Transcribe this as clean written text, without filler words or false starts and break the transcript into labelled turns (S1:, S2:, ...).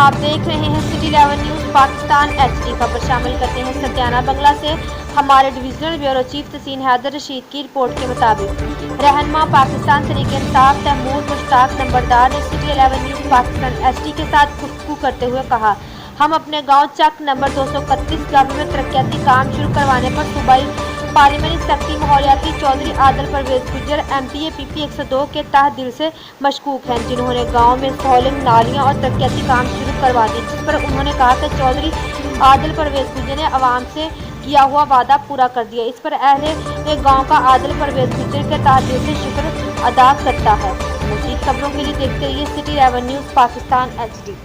S1: आप देख रहे हैं सिटी 11 न्यूज़ पाकिस्तान HD। खबर शामिल करते हैं सत्याना बंगला से। हमारे डिविजनल ब्यूरो चीफ तहसीन हैदर रशीद की रिपोर्ट के मुताबिक रहनुमा पाकिस्तान तहरीक इंसाफ तैमूर मुश्ताक नंबरदार ने सिटी 11 न्यूज़ पाकिस्तान HD के साथ गुफ्तगू करते हुए कहा, हम अपने गांव चक नंबर 231 गांव में तरक्याती काम शुरू करवाने पर सूबाई पार्लियामेंट सेक्रेटरी माहौलियाती चौधरी आदिल परवेज गुज्जर MPA PP 102 के तहे दिल से मशकूक हैं, जिन्होंने गांव में सोलिंग, नालियां और तरक्याती काम शुरू करवा दी, जिस पर उन्होंने कहा कि चौधरी आदिल परवेज गुज्जर ने आवाम से किया हुआ वादा पूरा कर दिया। इस पर अहले गांव का आदिल परवेज गुज्जर के तहे दिल से शुक्र अदा करता है। मज़ीद खबरों के लिए देखते रहिए सिटी 11 न्यूज़ पाकिस्तान HD।